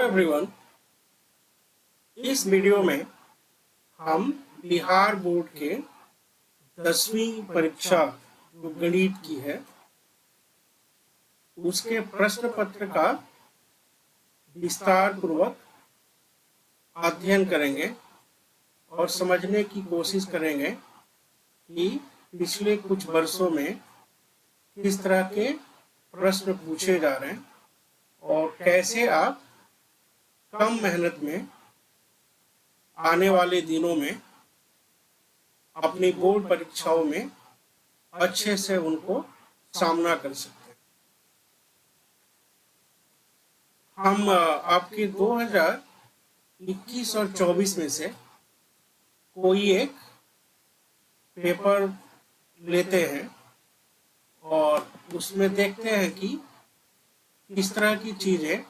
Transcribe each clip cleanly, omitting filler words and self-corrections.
Everyone, इस video में हम बिहार बोर्ड के 10वीं परीक्षा जो गणित की है उसके प्रश्न पत्र का विस्तार पूर्वक अध्ययन करेंगे और समझने की कोशिश करेंगे कि पिछले कुछ वर्षों में किस तरह के प्रश्न पूछे जा रहे हैं और कैसे आप कम मेहनत में आने वाले दिनों में अपनी बोर्ड परीक्षाओं में अच्छे से उनको सामना कर सकते हैं। हम आपके 2021 और 24 में से कोई एक पेपर लेते हैं और उसमें देखते हैं कि किस तरह की चीजें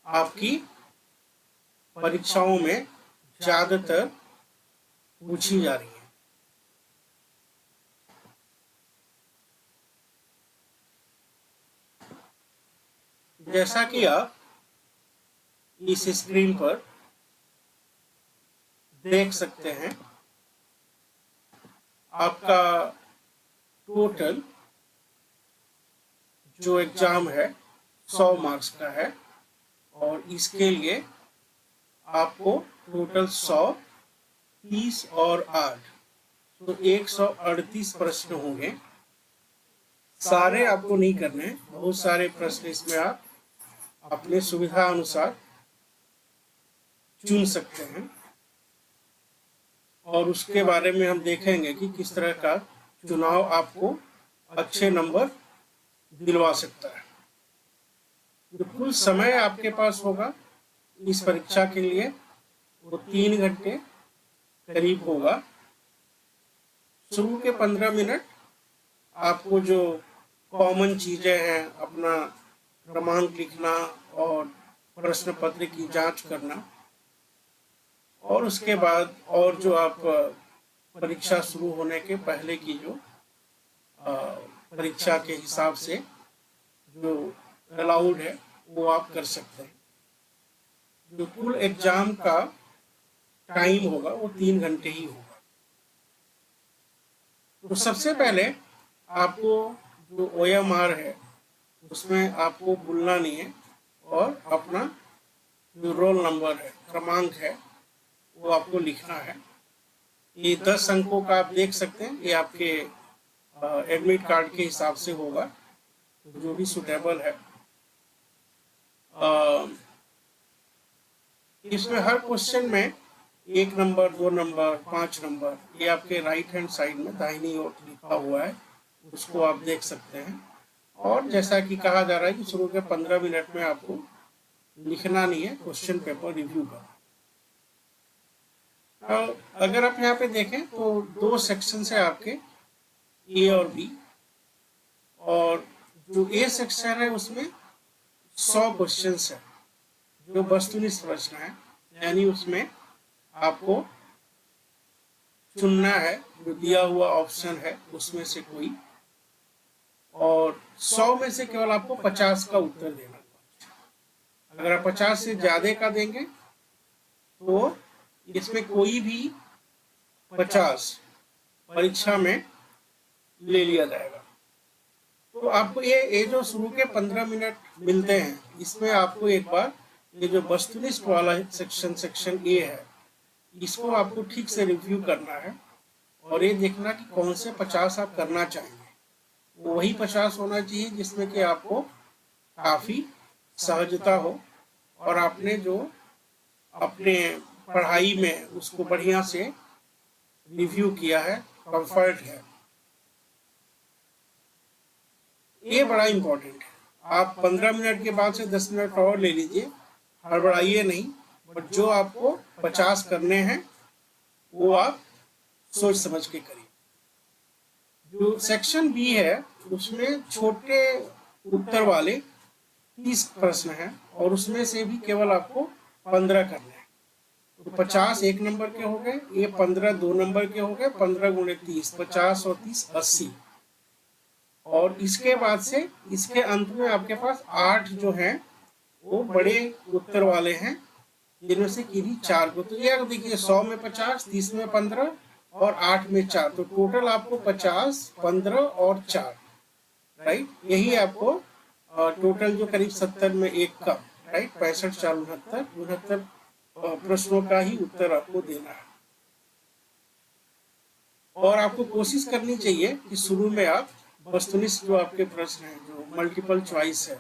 आपकी परीक्षाओं में ज्यादातर पूछी जा रही है। जैसा कि आप इस स्क्रीन पर देख सकते हैं, आपका टोटल जो एग्जाम है 100 मार्क्स का है और इसके लिए आपको टोटल 100, 30 और 8 तो 138 प्रश्न होंगे। सारे आपको नहीं करने, बहुत सारे प्रश्न इसमें आप अपने सुविधा अनुसार चुन सकते हैं और उसके बारे में हम देखेंगे कि किस तरह का चुनाव आपको अच्छे नंबर दिलवा सकता है। जो कुल समय आपके पास होगा इस परीक्षा के लिए वो 3 घंटे करीब होगा। शुरू के 15 मिनट आपको जो कॉमन चीजें हैं, अपना क्रमांक लिखना और प्रश्न पत्र की जांच करना, और उसके बाद और जो आप परीक्षा शुरू होने के पहले की जो परीक्षा के हिसाब से जो अलाउड है वो आप कर सकते हैं। जो कुल एग्जाम का टाइम होगा वो 3 घंटे ही होगा। तो सबसे पहले आपको जो OMR है उसमें आपको भूलना नहीं है और अपना जो रोल नंबर है, क्रमांक है, वो आपको लिखना है। ये 10 अंकों का आप देख सकते हैं, ये आपके एडमिट कार्ड के हिसाब से होगा, तो जो भी सुटेबल है। इसमें हर क्वेश्चन में 1 नंबर, 2 नंबर, 5 नंबर ये आपके राइट हैंड साइड में दाहिनी ओर लिखा हुआ है, उसको आप देख सकते हैं। और जैसा कि कहा जा रहा है कि शुरू के 15 मिनट में आपको लिखना नहीं है, क्वेश्चन पेपर रिव्यू करना। अगर आप यहाँ पे देखें तो 2 सेक्शन है आपके, ए और बी, और जो ए सेक्शन है उसमें 100 क्वेश्चन है जो वस्तुनिष्ठ प्रश्न है, यानी उसमें आपको चुनना है जो दिया हुआ ऑप्शन है उसमें से कोई, और 100 में से केवल आपको 50 का उत्तर देना। अगर आप 50 से ज्यादा का देंगे तो इसमें कोई भी 50 परीक्षा में ले लिया जाएगा। तो आपको ये जो शुरू के 15 मिनट मिलते हैं, इसमें आपको एक बार ये जो वस्तुनिष्ठ वाला सेक्शन ए है, इसको आपको ठीक से रिव्यू करना है और ये देखना कि कौन से 50 आप करना चाहेंगे। वो वही 50 होना चाहिए जिसमें कि आपको काफी सहजता हो और आपने जो अपने पढ़ाई में उसको बढ़िया से रिव्यू किया है, कंफर्ट है। ये बड़ा इंपॉर्टेंट है। आप 15 मिनट के बाद से 10 मिनट और ले लीजिए, हड़बड़ाइए नहीं, बट जो आपको 50 करने हैं वो आप सोच समझ के करिए। जो सेक्शन बी है उसमें छोटे उत्तर वाले 30 प्रश्न हैं और उसमें से भी केवल आपको 15 करने हैं। तो 50 1 नंबर के हो गए, ये 15 2 नंबर के हो गए, 15 गुणे 30, 50 और 30 80। और इसके बाद से इसके अंत में आपके पास 8 जो हैं वो बड़े उत्तर वाले हैं, जिनमें से किन्हीं 4 को, तो ये देखिए 100 में 50, 30 में 15 और 8 में 4, तो टोटल आपको 50, 15 और 4, राइट। यही आपको टोटल जो करीब 70 में एक कम, राइट, 65, 4, 69 प्रश्नों का ही उत्तर आपको देना है। और आपको कोशिश करनी चाहिए कि शुरू में आप वस्तुनिष्ठ जो आपके प्रश्न है, जो मल्टीपल चॉइस है,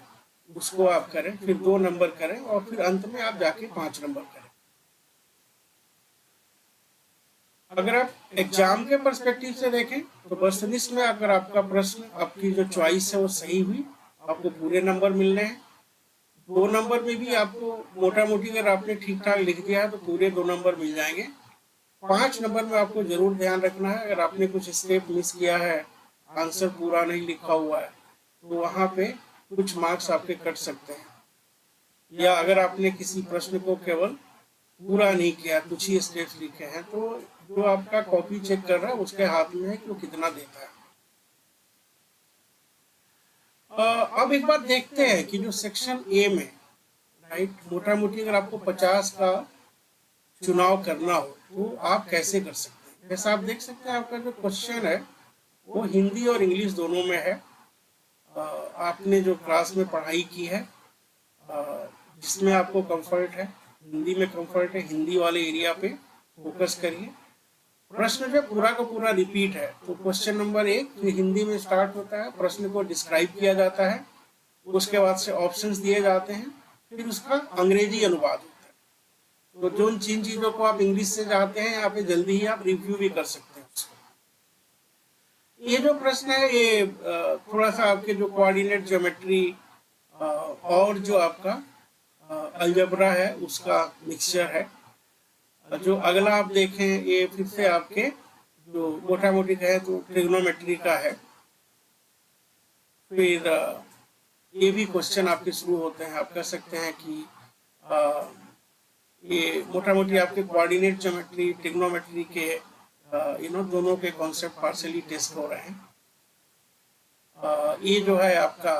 उसको आप करें, फिर 2 नंबर करें और फिर अंत में आप जाके 5 नंबर करें। अगर आप एग्जाम के पर्सपेक्टिव से देखें तो वस्तुनिष्ठ में अगर आपका प्रश्न, आपकी जो चॉइस है वो सही हुई, आपको पूरे नंबर मिलने हैं। 2 नंबर में भी आपको मोटा मोटी अगर आपने ठीक ठाक लिख दिया है तो पूरे 2 नंबर मिल जाएंगे। 5 नंबर में आपको जरूर ध्यान रखना है, अगर आपने कुछ स्टेप मिस किया है, आंसर पूरा नहीं लिखा हुआ है, तो वहां पे कुछ मार्क्स आपके कट सकते हैं। या अगर आपने किसी प्रश्न को केवल पूरा नहीं किया, कुछ ही स्टेप्स लिखे हैं, तो जो आपका कॉपी चेक कर रहा है उसके हाथ में है कि वो कितना देता है। अब एक बात देखते हैं कि जो सेक्शन ए में, राइट, मोटा मोटी अगर आपको 50 का चुनाव करना हो तो आप कैसे कर सकते हैं। जैसा आप देख सकते हैं, आपका जो क्वेश्चन है वो हिंदी और इंग्लिश दोनों में है। आपने जो क्लास में पढ़ाई की है, जिसमें आपको कंफर्ट है, हिंदी में कंफर्ट है, हिंदी वाले एरिया पे फोकस करिए। प्रश्न जो पूरा का पूरा रिपीट है, तो क्वेश्चन नंबर 1 जो हिंदी में स्टार्ट होता है, प्रश्न को डिस्क्राइब किया जाता है, उसके बाद से ऑप्शंस दिए जाते हैं, फिर उसका अंग्रेजी अनुवाद होता है। तो जिन चीजों को आप इंग्लिश से चाहते हैं, यहाँ पे जल्दी ही आप रिव्यू भी कर सकते हैं उसको। ये जो प्रश्न है ये थोड़ा सा आपके जो कोऑर्डिनेट ज्योमेट्री और जो आपका अलजेब्रा है उसका मिक्सचर है। जो अगला आप देखें, ये फिर से आपके जो मोटा मोटी कहे तो ट्रिग्नोमेट्री का है। फिर ये भी क्वेश्चन आपके शुरू होते हैं, आप कह सकते हैं कि ये मोटा मोटी आपके कोऑर्डिनेट ज्योमेट्री, ट्रिग्नोमेट्री के दोनों के कॉन्सेप्ट पार्शियली टेस्ट हो रहे हैं। ये जो है आपका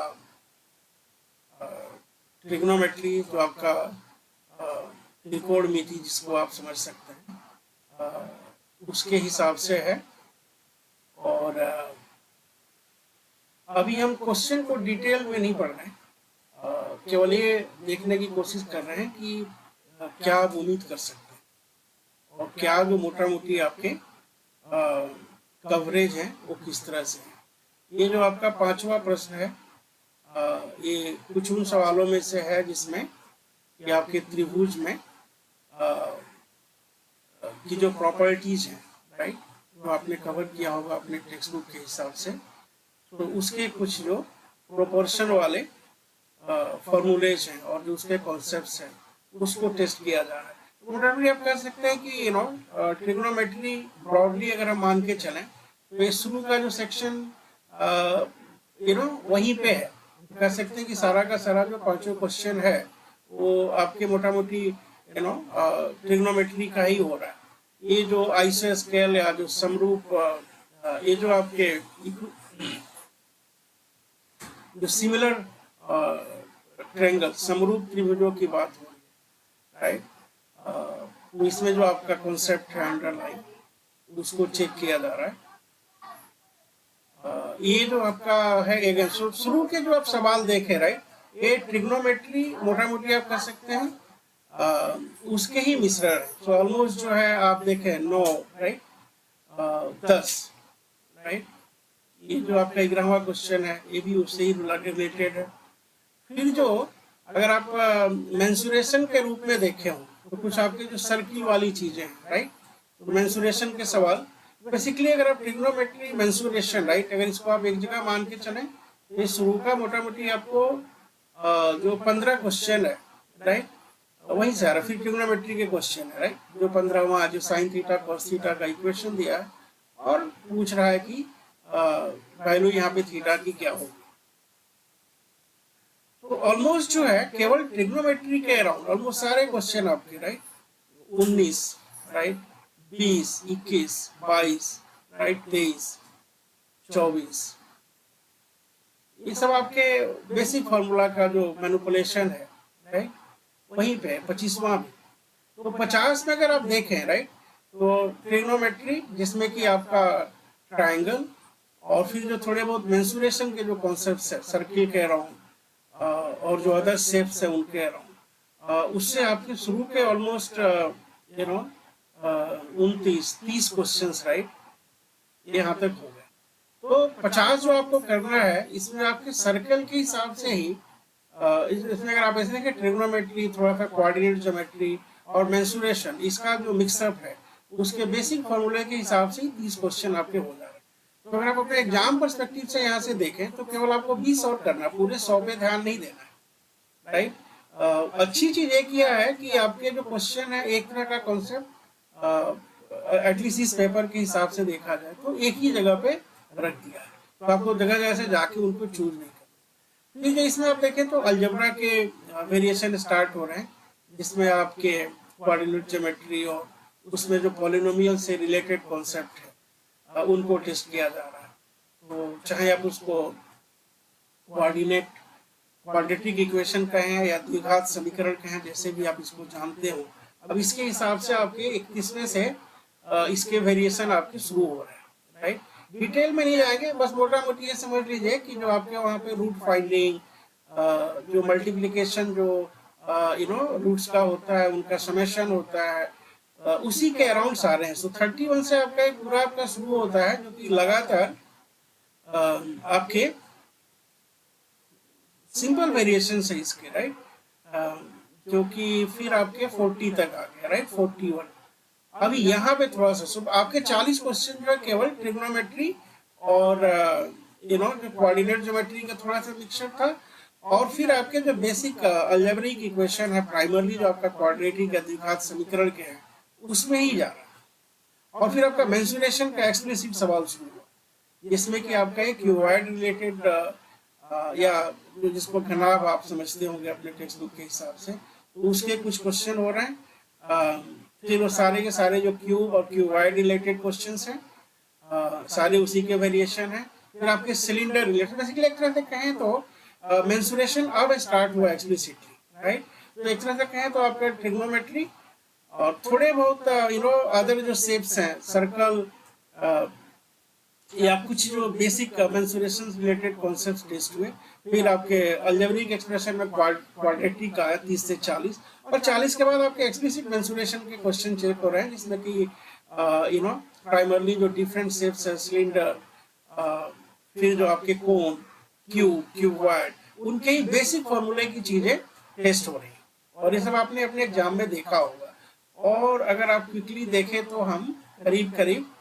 ट्रिग्नोमेट्री, जो आपका त्रिकोणमिति जिसको आप समझ सकते हैं, उसके हिसाब से है। और अभी हम क्वेश्चन को डिटेल में नहीं पढ़ रहे हैं, केवल ये देखने की कोशिश कर रहे हैं कि क्या आप उम्मीद कर सकते हैं और क्या जो मोटा मोटी आपके कवरेज है वो किस तरह से है। ये जो आपका 5वां प्रश्न है, ये कुछ उन सवालों में से है जिसमें कि आपके त्रिभुज में की जो प्रॉपर्टीज हैं, राइट, जो आपने कवर किया होगा अपने टेक्स्ट बुक के हिसाब से, तो उसके कुछ जो प्रोपोर्शन वाले फॉर्मूलेज हैं और जो उसके कॉन्सेप्ट्स हैं उसको टेस्ट किया जा रहा है। मोटामोटी आप कह सकते हैं कि ट्रिग्नोमेट्री ब्रॉडली अगर हम मान के चलें तो ये शुरू का जो सेक्शन वहीं पे है। कह सकते हैं कि सारा का सारा जो 5 क्वेश्चन है वो आपके मोटा मोटी ट्रिग्नोमेट्री का ही हो रहा है। ये जो आइसोस्केल या जो समरूप, ये जो आपके जो सिमिलर ट्रायंगल, समरूप त्रिभुजों की बात हो रही है, राइट, इसमें जो आपका कॉन्सेप्ट है अंडरलाइन, उसको चेक किया जा रहा है। ये जो आपका है शुरू के जो आप सवाल देखे, राइट, ये ट्रिग्नोमेट्री मोटा मोटी आप कह सकते हैं उसके ही मिश्रण है। तो ऑलमोस्ट जो है आप देखें 9, राइट, 10, राइट। ये जो आपका 11वां क्वेश्चन है ये भी उससे ही रिलेटेड है। फिर जो अगर आप मेंसुरेशन के रूप में देखे हो तो कुछ आपके जो सर्किल वाली चीजें हैं, राइट, तो मेंसुरेशन के सवाल बेसिकली अगर आप ट्रिग्नोमेट्री मेंसुरेशन, राइट, अगर इसको आप एक जगह मान के चलें तो शुरू का मोटा मोटी आपको जो 15 क्वेश्चन है, राइट, वहीं से आ रहा। फिर ट्रिग्नोमेट्री के क्वेश्चन है, राइट, जो 15वां जो साइन थीटा कॉस थीटा का इक्वेशन दिया है और पूछ रहा है कि वैल्यू यहाँ पे थीटा की क्या होगी। तो ऑलमोस्ट जो है केवल ट्रिग्नोमेट्री के अराउंड ऑलमोस्ट सारे क्वेश्चन आपके, राइट, 19, राइट, 20, 21, 22, राइट, 23, 24, ये सब आपके बेसिक फार्मूला का जो मैनिपुलेशन है, राइट, वहीं पे है 25वां भी। तो 50 में अगर आप देखें, राइट, तो ट्रिग्नोमेट्री जिसमें कि आपका ट्राइंगल और फिर जो थोड़े बहुत मेंसुरेशन के जो कॉन्सेप्ट्स है सर्किल के अराउंड और जो अदर शेप्स है उनके अराउंड, उससे आपके शुरू के almost you know 29-30 questions, right, यहाँ तक हो गए। तो 50 जो आपको करना है इसमें आपके सर्कल के हिसाब से ही इसमें अगर आप ऐसे देखें ट्रिग्नोमेट्री, थोड़ा सा कोऑर्डिनेट ज्योमेट्री और मेंसुरेशन, इसका जो मिक्सअप है उसके बेसिक फॉर्मूले के हिसाब से 30 क्वेश्चन आपके हो जा रहे हैं। तो अगर आप अपने एग्जाम पर्सपेक्टिव से यहाँ से देखें तो केवल आपको 20 और करना, पूरे 100 पे ध्यान नहीं देना है, राइट। अच्छी चीज ये किया है कि आपके जो क्वेश्चन है एक तरह का कॉन्सेप्ट एटलीस्ट इस पेपर के हिसाब से देखा जाए तो एक ही जगह पे रख दिया है, तो आपको जगह जगह से जाके उनको चूज नहीं करना। ठीक है, इसमें आप देखें तो अलजेब्रा के वेरिएशन स्टार्ट हो रहे हैं, जिसमें आपके कोऑर्डिनेट ज्योमेट्री और उसमें जो पॉलिनोमियल से रिलेटेड कॉन्सेप्ट है उनको टेस्ट किया जा रहा है। तो चाहे आप उसको कोऑर्डिनेट क्वाड्रेटिक इक्वेशन कहें या द्विघात समीकरण कहें, जैसे भी आप इसको जानते हो, अब इसके हिसाब से आपके 21वें से इसके वेरिएशन आपके शुरू हो रहे हैं, राइट। डिटेल में नहीं जाएंगे, बस मोटा मोटी ये समझ लीजिए कि जो आपके वहाँ पे रूट फाइंडिंग, जो मल्टीप्लिकेशन जो रूट्स का होता है उनका समेशन होता है, उसी के अराउंड सारे हैं। सो 31 से आपका एक पूरा आपका शुरू होता है जो कि लगातार आपके सिंपल वेरिएशन है इसके, राइट, जो कि फिर आपके 40 तक आ गया, राइट, 41। अभी यहाँ पे थोड़ा सा आपके 40 क्वेश्चन जो है केवल ट्रिग्नोमेट्री और जो कोऑर्डिनेट ज्योमेट्री का थोड़ा सा मिक्सचर था, और फिर आपके जो बेसिक अलजेब्रिक इक्वेशन है प्राइमरली जो आपका क्वाड्रेटिक या द्विघात समीकरण के हैं उसमें ही जा रहा है। और फिर आपका मेंसुरेशन का एक्सप्लिसिट सवाल शुरू हुआ, जिसमें कि आपका एक क्यूबॉइड रिलेटेड या जिसको घनाभ आप समझते होंगे अपने टेक्स्ट बुक के हिसाब से, तो उसके कुछ क्वेश्चन हो रहे हैं। फिर वो सारे के सारे जो क्यूब और क्यूबॉइड रिलेटेड क्वेश्चंस हैं, सारे उसी के वेरिएशन हैं। फिर आपके सिलेंडर रिलेटेड, बेसिकली एक तरह से कहें तो मेंसुरेशन अब स्टार्ट हुआ एक्सप्लिसिटली, राइट। तो एक तरह से कहें तो आपका ट्रिग्नोमेट्री और थोड़े बहुत अदर जो शेप्स हैं सर्कल या कुछ जो basic mensuration related concepts test हुए। फिर आपके अलजेब्रिक एक्सप्रेशन में क्वाड्रेटिक का है 30 से 40, और 40 के बाद आपके एक्सप्लिसिट मेंसुरेशन के क्वेश्चन चेक हो रहे हैं, जिसमें कि प्राइमरली जो डिफरेंट शेप्स है सिलेंडर, फिर जो आपके कोन, क्यूब, क्यूबॉइड, उनके ही बेसिक फॉर्मूले की चीजें टेस्ट हो रही हैं, और ये सब आपने अपने एग्जाम में देखा होगा। और अगर आप क्विकली देखें तो हम करीब करीब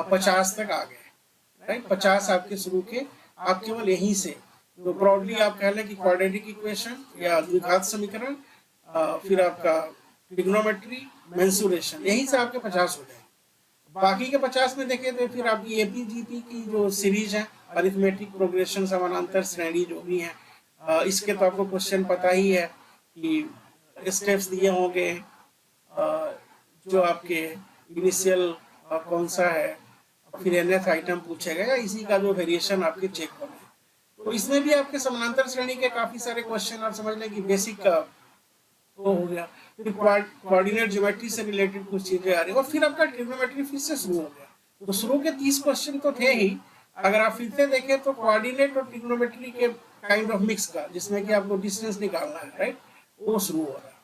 50 तक आ गए, राइट। 50 आपके शुरू के, आप केवल यहीं से तो ब्रॉडली आप कह लें कि क्वाड्रेटिक इक्वेशन या द्विघात समीकरण, फिर आपका ट्रिग्नोमेट्री, मेंसुरेशन, यहीं से आपके 50 हो जाए। बाकी के 50 में देखें तो फिर आपकी एपीजीपी की जो सीरीज है, अरिथमेटिक प्रोग्रेशन, समानांतर श्रेणी जो भी है, इसके तो आपको क्वेश्चन पता ही है कि स्टेप्स दिए होंगे, जो आपके इनिशियल कौन सा है, फिर nth आइटम पूछेगा या इसी का जो वेरिएशन आपके चेक होंगे। तो इसमें भी आपके समानांतर श्रेणी के काफी सारे क्वेश्चन आप समझ लें कि बेसिक का वो हो गया। फिर कोऑर्डिनेट ज्योमेट्री से रिलेटेड कुछ चीजें आ रही है, और फिर आपका ट्रिग्नोमेट्री फिर से शुरू हो गया। तो शुरू के 30 क्वेश्चन तो थे ही, अगर आप फिर से देखें तो कोऑर्डिनेट और ट्रिग्नोमेट्री के काइंड ऑफ मिक्स का, जिसमें कि आपको डिस्टेंस निकालना है, राइट, वो शुरू हो रहा है।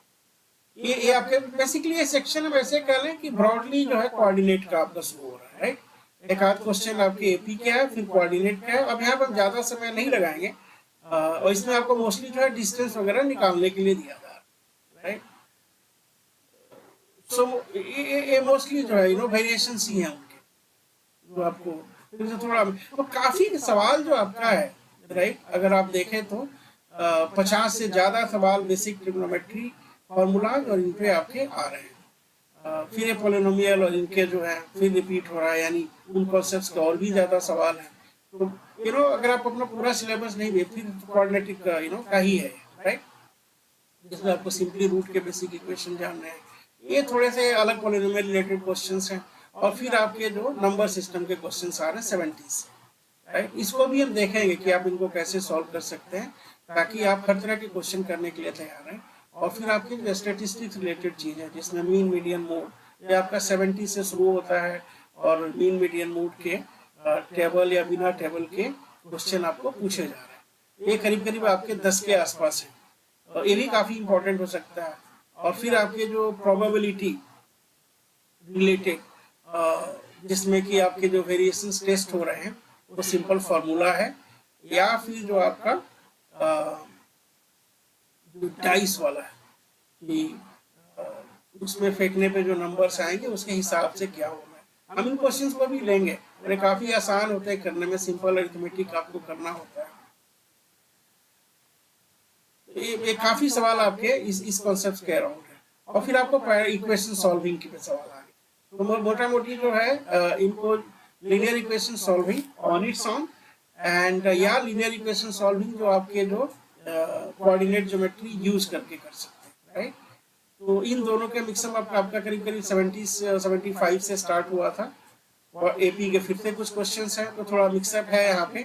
ये आपके बेसिकली ये सेक्शन हम ऐसे कह लें कि ब्रॉडली जो है कोऑर्डिनेट का आपका शुरू हो रहा है, राइट। एक आध क्वेश्चन आपके एपी का है, फिर कोऑर्डिनेट का है। अब यहाँ पर हम ज्यादा समय नहीं लगाएंगे, और इसमें आपको मोस्टली जो है डिस्टेंस वगैरह निकालने के लिए दिया था, राइट। सो ये मोस्टली जो है वेरिएशंस ही हैं उनके, जो आपको थोड़ा तो काफी सवाल जो आपका है, राइट, अगर आप देखें तो 50 से ज्यादा सवाल बेसिक ट्रिग्नोमेट्री फॉर्मूलाज और इनपे आपके आ रहे हैं। फिर ये पॉलिनोमियल और इनके जो है फिर रिपीट हो रहा है, यानी उन कॉन्सेप्ट्स के और भी ज्यादा सवाल हैं। तो अगर आप अपना पूरा सिलेबस नहीं दे, फिर कोऑर्डिनेटिक का ही है, राइट, जिसमें आपको सिंपली रूट के बेसिक इक्वेशन जानने हैं। ये थोड़े से अलग पॉलिनोमियल रिलेटेड क्वेश्चंस हैं, और फिर आपके जो नंबर सिस्टम के क्वेश्चंस आ रहे हैं 70 से, राइट। इसको भी हम देखेंगे कि आप इनको कैसे सॉल्व कर सकते हैं, ताकि आप हर तरह के क्वेश्चन करने के लिए तैयार हैं। और फिर आपके जो स्टेटिस्टिक्स रिलेटेड चीज है जिसमें मीन मीडियन मोड, ये आपका 70 से शुरू होता है और मीन मीडियन मोड के टेबल या बिना टेबल के क्वेश्चन आपको पूछे जा रहे हैं। ये करीब करीब आपके 10 के आसपास है, ये भी काफी इंपॉर्टेंट हो सकता है। और फिर आपके जो प्रोबेबिलिटी रिलेटेड जिसमें कि आपके जो वेरिएशंस टेस्ट हो रहे हैं वो सिंपल फार्मूला है, या फिर जो आपका जो डाइस वाला है कि उसमें फेंकने पे जो नंबर्स आएंगे उसके हिसाब से क्या होना है, हम इन क्वेश्चंस को भी लेंगे और ये काफी आसान होते हैं करने में, सिंपल अरिथमेटिक आपको करना होता है। ये काफी सवाल आपके इस कॉन्सेप्ट के अराउंड है। और फिर आपको इक्वेशन सॉल्विंग के सवाल आ गए, तो मोटा मोटी जो है इनको linear equation solving on its own and या लीनियर इक्वेशन सॉल्विंग जो आपके जो कोऑर्डिनेट ज्योमेट्री यूज करके कर सकते हैं, राइट। तो इन दोनों के मिक्सअप आपका करीब करीब 75 से स्टार्ट हुआ था और एपी के फिर से कुछ क्वेश्चंस हैं, तो थोड़ा मिक्सअप है यहाँ पे।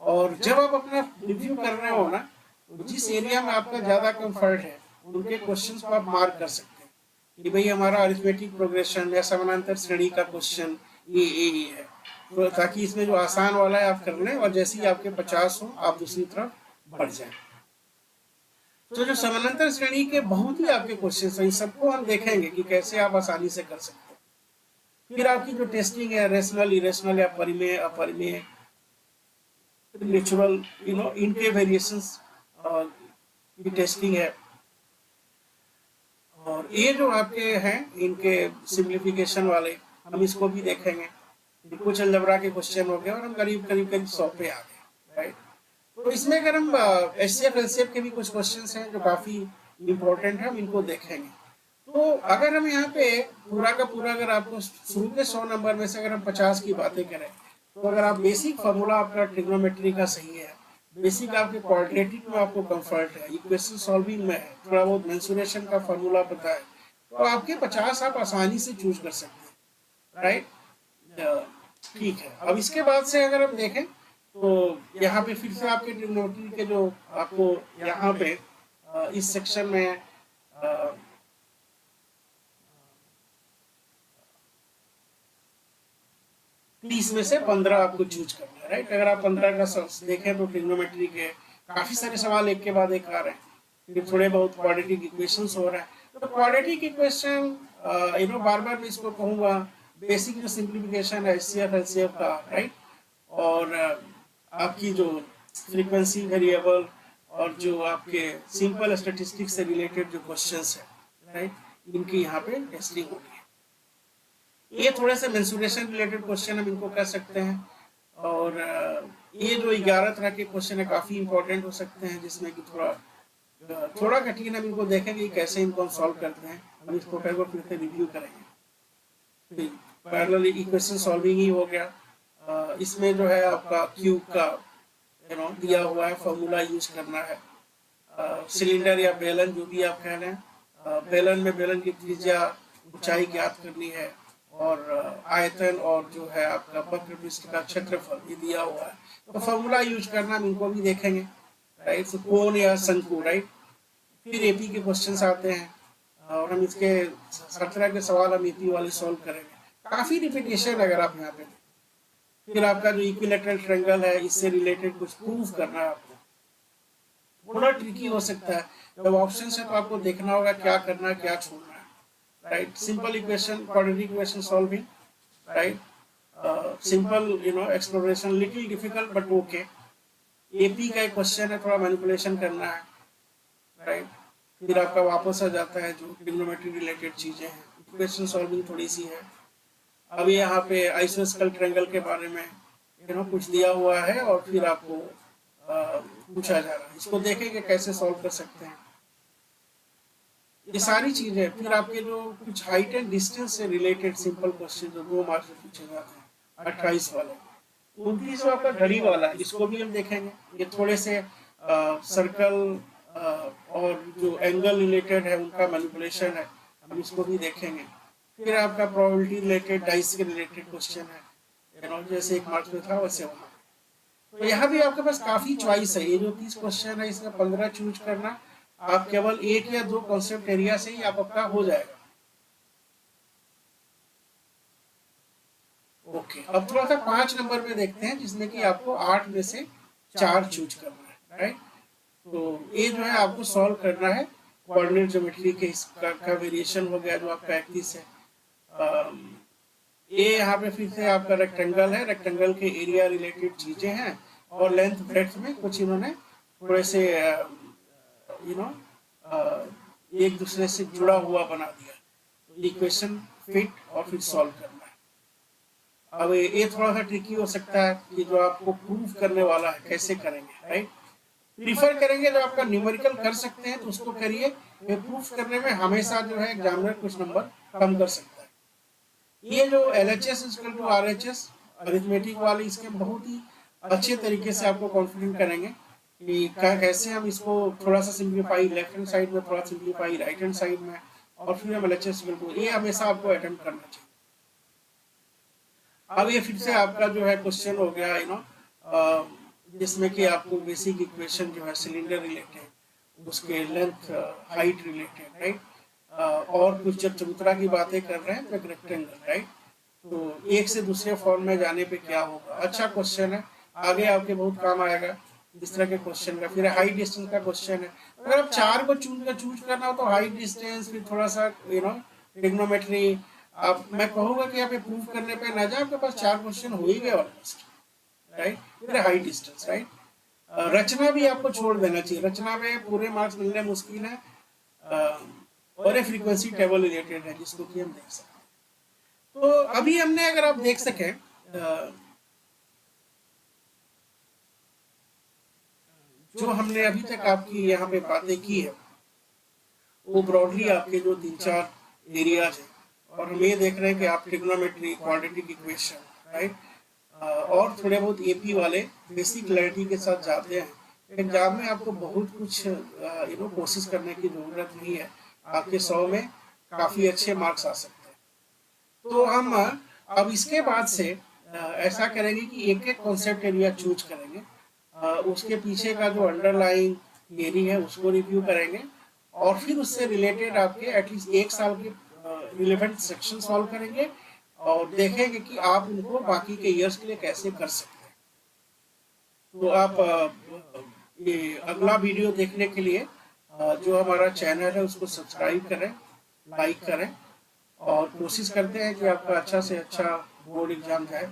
और जब आप अपना रिव्यू कर रहे हो ना, तो जिस एरिया में आपका ज्यादा कंफर्ट है उनके क्वेश्चंस को आप मार्क कर सकते हैं कि भाई हमारा अरिथमेटिक प्रोग्रेशन या समानांतर श्रेणी का क्वेश्चन ये है, तो ताकि इसमें जो आसान वाला है आप कर लें और जैसे ही आपके 50 हो आप दूसरी तरफ बढ़ जाए। तो जो समानांतर श्रेणी के बहुत ही आपके क्वेश्चंस हैं, इन सबको हम देखेंगे कि कैसे आप आसानी से कर सकते हैं। फिर आपकी जो टेस्टिंग है रेशनल, इरेशनल या परिमेय अपरिमेय, नेचुरल इनके वेरिएशंस की टेस्टिंग है। और ये जो आपके हैं इनके सिंप्लीफिकेशन वाले, हम इसको भी देखेंगे। कुछ अलजबरा के क्वेश्चन हो गए और हम करीब 100 पे आ गए, राइट। तो इसमें अगर हम एचसीएफ एलसीएफ के भी कुछ क्वेश्चंस हैं जो काफी इंपॉर्टेंट है, हम इनको देखेंगे। तो अगर हम यहाँ पे पूरा का पूरा अगर आपको शुरू के 100 नंबर में से अगर हम 50 की बातें करें, तो अगर आप बेसिक फार्मूला आपका ट्रिग्नोमेट्री का सही है, बेसिक आपके क्वाड्रेटिक में आपको कंफर्ट है, इक्वेशन सॉल्विंग में है, थोड़ा बहुत मेंसुरेशन का फार्मूला पता है, तो आपके 50 आप आसानी से चूज कर सकते हैं, राइट। ठीक है, अब इसके बाद से अगर हम देखें तो यहाँ पे फिर से आपके ट्रिग्नोमेट्री के जो आपको यहाँ पे इस सेक्शन में 30 में से 15 आपको चूज करना है, राइट। अगर आप 15 का देखें तो ट्रिग्नोमेट्री के काफी सारे सवाल एक के बाद एक आ रहे हैं, फिर थोड़े बहुत क्वाड्रेटिक इक्वेशंस हो रहा है। तो क्वाड्रेटिक इक्वेशन बार बार मैं इसको कहूँगा बेसिक जो सिंप्लीफिकेशन है एचसीएफ एलसीएफ का, राइट। और आपकी जो फ्रीक्वेंसी वेरिएबल और जो आपके सिंपल स्टैटिस्टिक्स से रिलेटेड जो क्वेश्चंस है, राइट, इनकी यहाँ पे टेस्टिंग होगी। ये थोड़े से मेंसुरेशन रिलेटेड क्वेश्चन हम इनको कर सकते हैं। और ये जो 11 तरह के क्वेश्चन है काफी इंपॉर्टेंट हो सकते हैं, जिसमें कि थोड़ा कठिन हम इनको देखेंगे कैसे इनको हम सॉल्व करते हैं। हम इसको कई बार फिर से रिव्यू करेंगे। पैरेलल इक्वेशन सॉल्विंग ही हो गया, इसमें जो है आपका क्यूब का दिया हुआ है, फॉर्मूला यूज करना है। सिलेंडर या बेलन जो भी आप कह रहे हैं, बेलन में बेलन की त्रिज्या ऊंचाई ज्ञात करनी है और आयतन और जो है आपका वक्र पृष्ठ का क्षेत्रफल ये दिया हुआ है, तो फॉर्मूला यूज करना हम इनको भी देखेंगे, राइट। तो कोण या शंकु, राइट। फिर एपी के क्वेश्चंस आते हैं और हम इसके 17 के सवाल हम एपी वाले सॉल्व करेंगे। काफी रिपीटेशन अगर आप यहाँ पे, फिर आपका जो इक्विलैटरल ट्रायंगल है इससे रिलेटेड कुछ प्रूफ करना है आपको, थोड़ा ट्रिकी हो सकता है। जब ऑप्शन है तो आपको देखना होगा क्या करना है क्या छोड़ना है, right. Simple equation, quadratic equation solving, right. Simple exploration, little difficult but okay. AP का एक क्वेश्चन है, थोड़ा मैनिपुलेशन करना है, राइट। फिर आपका वापस आ जाता है जो ट्रिग्नोमेट्री रिलेटेड चीजें हैं, इक्वेशन सॉल्विंग थोड़ी सी है। अब यहाँ पे आइसोस्केल ट्रायंगल के बारे में कुछ दिया हुआ है और फिर आपको पूछा जा रहा है, इसको देखेंगे कैसे सॉल्व कर सकते हैं, ये सारी चीजें। फिर आपके जो कुछ हाइट एंड डिस्टेंस से रिलेटेड सिंपल क्वेश्चन जो 2 मार्क्स में पूछे जाते हैं, 28 वाले। 29 आपका घड़ी वाला, इसको भी हम देखेंगे। ये थोड़े से सर्कल और जो एंगल रिलेटेड है उनका मैनिपुलेशन है, हम इसको भी देखेंगे। फिर आपका प्रोबेबिलिटी रिलेटेड, डाइस के रिलेटेड क्वेश्चन है, जैसे 1 मार्क्स में था वैसे वहाँ। तो यहाँ भी आपके पास काफी चॉइस है, ये जो 30 क्वेश्चन है इसमें 15 चूज करना आप केवल 1 या 2 कॉन्सेप्ट एरिया से ही आपका हो जाएगा। ओके, अब थोड़ा सा 5 नंबर में देखते हैं, जिसमें कि आपको 8 में से 4 चूज करना है, राइट। तो ये जो है आपको सॉल्व करना है। कोऑर्डिनेट ज्योमेट्री के इसका वेरिएशन हो गया जो आपका 31 है। ये यहाँ पे फिर से आपका रेक्टेंगल है, रेक्टेंगल के एरिया रिलेटेड चीजें हैं, और लेंथ ब्रेड्थ में कुछ इन्होंने थोड़े से यू नो एक दूसरे से जुड़ा हुआ बना दिया। तो इक्वेशन फिट और फिर सॉल्व करना है। अब ये थोड़ा सा ट्रिकी हो सकता है कि जो आपको प्रूफ करने वाला है कैसे करेंगे, राइट। प्रीफर करेंगे जो आपका न्यूमेरिकल कर सकते हैं तो उसको करिए। ये प्रूफ करने में हमेशा जो है एग्जामिनर कुछ नंबर कम कर सकता है। ये जो LHS equal to RHS arithmetic वाली, इसके बहुत ही अच्छे तरीके से आपको कॉन्फिडेंट करेंगे कि कैसे हम इसको थोड़ा सा सिंप्लीफाई लेफ्ट हैंड साइड में, थोड़ा सिंप्लीफाई राइट हैंड साइड में, और फिर हम LHS इक्वल टू, ये हमेशा आपको अटेम्प्ट करना चाहिए। अब ये फिर से आपका जो है क्वेश्चन हो गया जिसमें कि आपको बेसिक इक्वेशन जो है सिलेंडर रिलेटेड, उसके लेंथ हाइट रिलेटेड, राइट। और कुछ जब चबूतरा की बातें कर रहे हैं तो एक रेक्टेंगल, राइट। तो एक से दूसरे फॉर्म में जाने पे क्या होगा, अच्छा क्वेश्चन है, आगे आपके बहुत काम आएगा इस तरह के क्वेश्चन का। फिर हाइट डिस्टेंस का क्वेश्चन है, अगर आप 4 को चूज करना हो तो हाइट डिस्टेंस, फिर थोड़ा सा ट्रिग्नोमेट्री। आप, मैं कहूँगा कि आप प्रूव करने पे ना जाए, आपके पास 4 क्वेश्चन हो ही गए ऑलमोस्ट, राइट। फिर हाइट डिस्टेंस, राइट। रचना भी आपको छोड़ देना चाहिए, रचना में पूरे मार्क्स मिलने मुश्किल है। और एक फ्रीक्वेंसी टेबल रिलेटेड है जिसको कि हम देख सकते हैं। तो अभी हमने, अगर आप देख सकें, जो हमने अभी तक आपकी यहाँ पे बातें की है वो ब्रॉडली आपके जो 3-4 एरियाज है, और हम ये देख रहे हैं कि आप ट्रिग्नोमेट्री, क्वाड्रेटिक इक्वेशन, राइट, और थोड़े बहुत AP वाले बेसिक क्लैरिटी के साथ जाते हैं। एग्जाम में आपको बहुत कुछ कोशिश करने की जरूरत नहीं है, आपके 100 में काफी अच्छे मार्क्स आ सकते हैं। तो हम अब इसके बाद से ऐसा करेंगे कि एक एक कॉन्सेप्ट एरिया चूज करेंगे, उसके पीछे का जो अंडरलाइंग थियरी है उसको रिव्यू करेंगे, और फिर उससे रिलेटेड आपके एटलीस्ट 1 साल के रिलेवेंट सेक्शन सॉल्व करेंगे, और देखेंगे कि आप उनको बाकी के ईयर्स के लिए कैसे कर सकते हैं। तो आप ये अगला वीडियो देखने के लिए जो हमारा चैनल है उसको सब्सक्राइब करें, लाइक करें, और कोशिश करते हैं कि आपका अच्छा से अच्छा बोर्ड एग्जाम जाए।